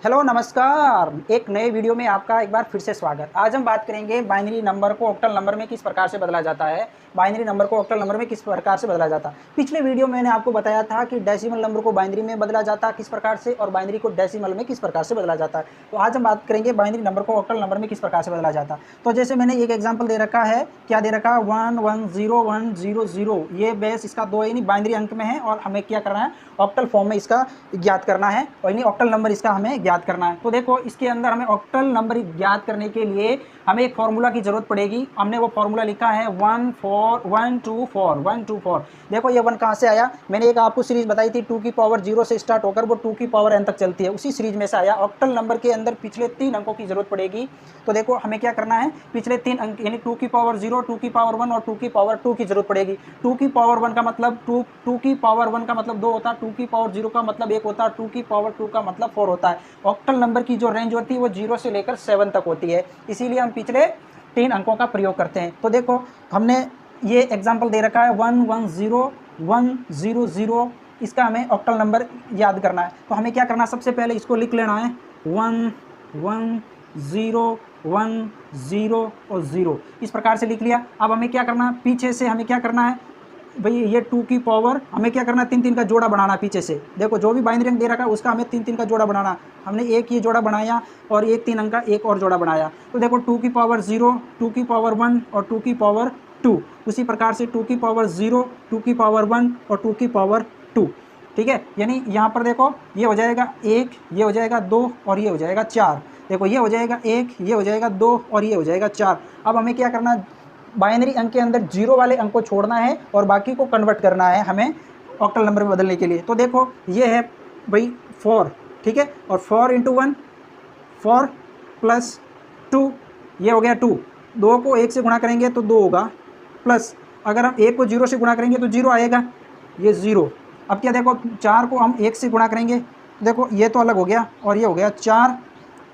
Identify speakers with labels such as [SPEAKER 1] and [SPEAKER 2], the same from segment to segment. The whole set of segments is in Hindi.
[SPEAKER 1] हेलो नमस्कार। एक नए वीडियो में आपका एक बार फिर से स्वागत। आज हम बात करेंगे बाइनरी नंबर को ऑक्टल नंबर में किस प्रकार से बदला जाता है। बाइनरी नंबर को ऑक्टल नंबर में किस प्रकार से बदला जाता है। पिछले वीडियो में मैंने आपको बताया था कि डेसिमल नंबर को बाइनरी में बदला जाता है किस प्रकार से, और बाइनरी को डेसिमल में किस प्रकार से बदला जाता है। तो आज हम बात करेंगे बाइनरी नंबर को ऑक्टल नंबर में किस प्रकार से बदला जाता है। तो जैसे मैंने एक एग्जाम्पल दे रखा है, क्या दे रखा है 110100। ये बेस इसका दो यानी बाइनरी अंक में है और हमें क्या करना है, ऑक्टल फॉर्म में इसका ज्ञात करना है, और यानी ऑक्टल नंबर इसका हमें ज्ञात करना है। तो देखो इसके अंदर हमें ऑक्टल नंबर ज्ञात करने के लिए हमें एक फॉर्मूला की जरूरत पड़ेगी। हमने वो फॉर्मूला लिखा है 124। देखो ये 1 कहाँ से आया, मैंने एक आपको सीरीज बताई थी 2 की पावर 0 से स्टार्ट होकर वो 2 की पावर n तक चलती है, उसी सीरीज में से आया। ऑक्टल नंबर के अंदर पिछले 3 अंकों की जरूरत पड़ेगी। तो देखो हमें क्या करना है, पिछले 3 अंक यानी 2 की पावर 0, 2 की पावर 1 और 2 की पावर 2 की जरूरत पड़ेगी। 2 की पावर 1 का मतलब 2 की पावर 1 का मतलब 2 होता है, 2 की पावर 0 का मतलब 1 होता है, 2 की पावर 2 का मतलब 4 होता है। ऑक्टल नंबर की जो रेंज होती है वो 0 से लेकर 7 तक होती है, इसीलिए हम पिछले 3 अंकों का प्रयोग करते हैं। तो देखो हमने ये एग्जाम्पल दे रखा है 110100, इसका हमें ऑक्टल नंबर याद करना है। तो हमें क्या करना है, सबसे पहले इसको लिख लेना है 1101 और 0, इस प्रकार से लिख लिया। अब हमें क्या करना है, पीछे से हमें क्या करना है भाई, ये 2 की पावर हमें क्या करना है, 3 का जोड़ा बनाना पीछे से। देखो जो भी बाइनरी अंक दे रखा है उसका हमें 3 का जोड़ा बनाना। हमने एक ये जोड़ा बनाया और एक 3 अंक का एक और जोड़ा बनाया। तो देखो 2 की पावर 0, 2 की पावर 1 और 2 की पावर 2, उसी प्रकार से 2 की पावर 0, 2 की पावर 1 और 2 की पावर 2। ठीक है, यानी यहाँ पर देखो ये हो जाएगा 1, ये हो जाएगा 2 और ये हो जाएगा 4। देखो ये हो जाएगा 1, ये हो जाएगा 2 और ये हो जाएगा 4। अब हमें क्या करना है, बाइनरी अंक के अंदर 0 वाले अंक को छोड़ना है और बाकी को कन्वर्ट करना है हमें ऑक्टल नंबर में बदलने के लिए। तो देखो ये है भाई 4, ठीक है, और 4 × 1 4 प्लस 2, ये हो गया 2। 2 को 1 से गुणा करेंगे तो 2 होगा, प्लस अगर हम 1 को 0 से गुणा करेंगे तो 0 आएगा, ये 0। अब क्या देखो 4 को हम 1 से गुणा करेंगे, देखो ये तो अलग हो गया और ये हो गया 4,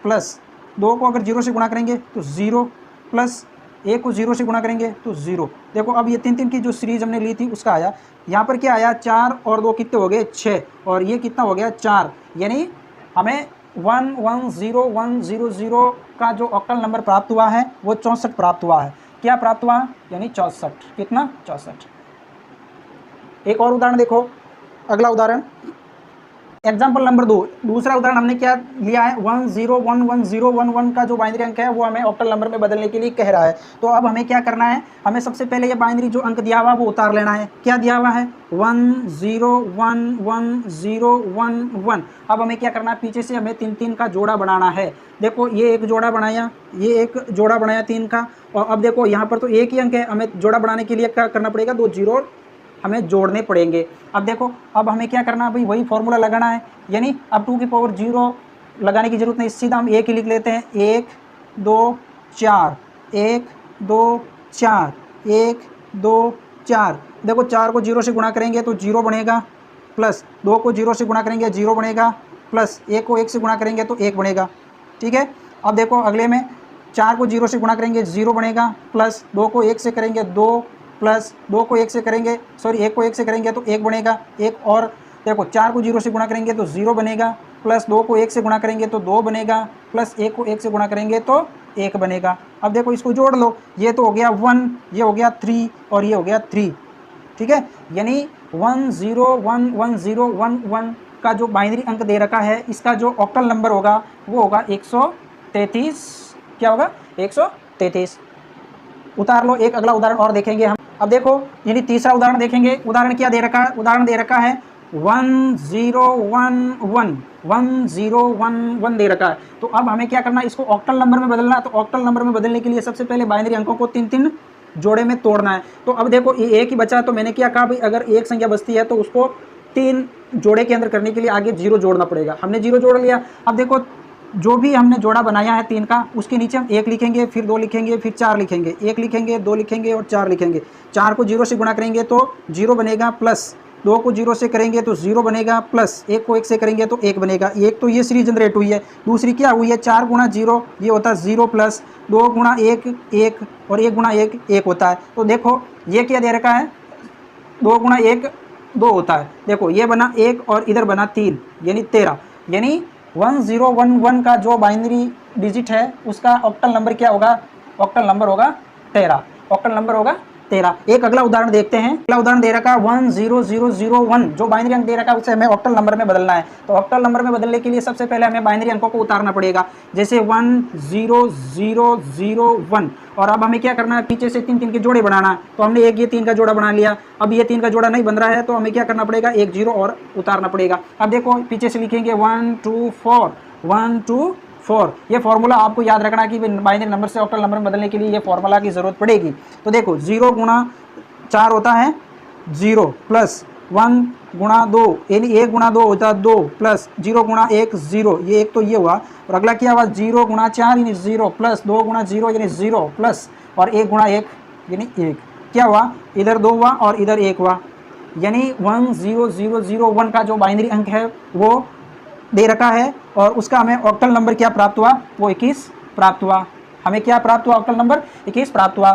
[SPEAKER 1] प्लस 2 को अगर 0 से गुणा करेंगे तो 0, प्लस 1 को 0 से गुणा करेंगे तो 0। देखो अब ये 3 की जो सीरीज हमने ली थी उसका आया। यहाँ पर क्या आया, 4 और 2 कितने हो गए 6, और ये कितना हो गया 4। यानी हमें 110100 का जो ऑक्टल नंबर प्राप्त हुआ है वो 64 प्राप्त हुआ है। क्या प्राप्त हुआ, यानी 64। कितना, 64। एक और उदाहरण देखो, अगला उदाहरण एग्जाम्पल नंबर 2। दूसरा उदाहरण हमने क्या लिया है, 101111 का जो बाइनरी अंक है वो हमें ऑक्टल नंबर में बदलने के लिए कह रहा है। तो अब हमें क्या करना है, हमें सबसे पहले ये बाइनरी जो अंक दिया हुआ है वो उतार लेना है। क्या दिया हुआ है, 101111। अब हमें क्या करना है, पीछे से हमें 3 का जोड़ा बनाना है। देखो ये एक जोड़ा बनाया, ये एक जोड़ा बनाया 3 का, और अब देखो यहाँ पर तो एक ही अंक है, हमें जोड़ा बनाने के लिए क्या करना पड़ेगा, 2 जीरो हमें जोड़ने पड़ेंगे। अब देखो अब हमें क्या करना है भाई, वही फॉर्मूला लगाना है। यानी अब 2 की पावर 0 लगाने की जरूरत नहीं, सीधा हम 1 ही लिख लेते हैं। 1 2 4, 1 2 4, 1 2 4। देखो 4 को 0 से गुणा करेंगे तो 0 बनेगा, प्लस 2 को 0 से गुणा करेंगे 0 बनेगा, प्लस 1 को 1 से गुणा करेंगे तो 1 बनेगा। ठीक है, अब देखो अगले में 4 को 0 से गुणा करेंगे 0 बनेगा, प्लस 2 को 1 से करेंगे 2, प्लस 2 को 1 से करेंगे 1 को 1 से करेंगे तो 1 बनेगा। एक और देखो 4 को 0 से गुणा करेंगे तो 0 बनेगा, प्लस 2 को 1 से गुणा करेंगे तो 2 बनेगा, प्लस 1 को 1 से गुणा करेंगे तो 1 बनेगा। अब देखो इसको जोड़ लो, ये तो हो गया 1, ये हो गया 3 और ये हो गया 3। ठीक है, यानी 101111 का जो बाइनरी अंक दे रखा है इसका जो ऑक्टल नंबर होगा वो होगा 133। क्या होगा, 133। उतार लो। एक अगला उदाहरण और देखेंगे हम। अब देखो यानी तीसरा उदाहरण देखेंगे। उदाहरण क्या दे रखा है, उदाहरण दे रखा है 1011 दे रखा है। तो अब हमें क्या करना है, इसको ऑक्टल नंबर में बदलना है। तो ऑक्टल नंबर में बदलने के लिए सबसे पहले बाइनरी अंकों को 3 जोड़े में तोड़ना है। तो अब देखो ये एक ही बचा, तो मैंने क्या कहा भाई, अगर एक संख्या बचती है तो उसको 3 जोड़े के अंदर करने के लिए आगे 0 जोड़ना पड़ेगा। हमने 0 जोड़ लिया। अब देखो जो भी हमने जोड़ा बनाया है 3 का, उसके नीचे हम 1 लिखेंगे, फिर 2 लिखेंगे, फिर 4 लिखेंगे, 1 लिखेंगे, 2 लिखेंगे और 4 लिखेंगे। 4 को 0 से गुणा करेंगे तो 0 बनेगा, प्लस 2 को 0 से करेंगे तो 0 बनेगा, प्लस 1 को 1 से करेंगे तो 1 बनेगा। एक तो ये सीरीज जनरेट हुई है। दूसरी क्या हुई है, 4 गुणा 0 ये होता है 0, प्लस 2 गुणा 1 1 और 1 गुणा 1 1 होता है। तो देखो ये क्या दे रखा है, 2 गुणा 1 2 होता है। देखो ये बना 1 और इधर बना 3 यानी 13। यानी 1011 का जो बाइनरी डिजिट है उसका ऑक्टल नंबर क्या होगा? ऑक्टल नंबर होगा 13। ऑक्टल नंबर होगा 13। एक अगला उदाहरण देखते हैं। अगला उदाहरण दे रखा 10001, जो बाइनरी अंक दे रखा है उसे हमें ऑक्टल नंबर में बदलना है। तो ऑक्टल नंबर में बदलने के लिए सबसे पहले हमें बाइनरी अंकों को उतारना पड़ेगा, जैसे 10001। और अब हमें क्या करना है? पीछे से 3 3 के जोड़े बनाना। तो हमने एक ये 3 का जोड़ा बना लिया। अब ये 3 का जोड़ा नहीं बन रहा है तो हमें क्या करना पड़ेगा? एक 0 और उतारना पड़ेगा। अब देखो पीछे से लिखेंगे 1 2 4, 1 2 4। ये फॉर्मूला आपको याद रखना कि बाइनरी नंबर से ऑक्टल नंबर में बदलने के लिए ये फॉर्मूला की जरूरत पड़ेगी। तो देखो 0 गुणा 4 होता है 0, प्लस 1 गुणा 2 यानी 1 गुणा 2 होता है 2, प्लस 0 गुणा 1 0, ये एक तो ये हुआ। और अगला क्या हुआ? 0 गुणा 4 यानी 0, प्लस 2 गुणा 0 यानी 0, प्लस और 1 गुणा 1 यानी 1। क्या हुआ? इधर 2 हुआ और इधर 1 हुआ, यानी 10001 का जो बाइनरी अंक है वो दे रखा है और उसका हमें ऑक्टल नंबर क्या प्राप्त हुआ? वो 21 प्राप्त हुआ। हमें क्या प्राप्त हुआ? ऑक्टल नंबर 21 प्राप्त हुआ।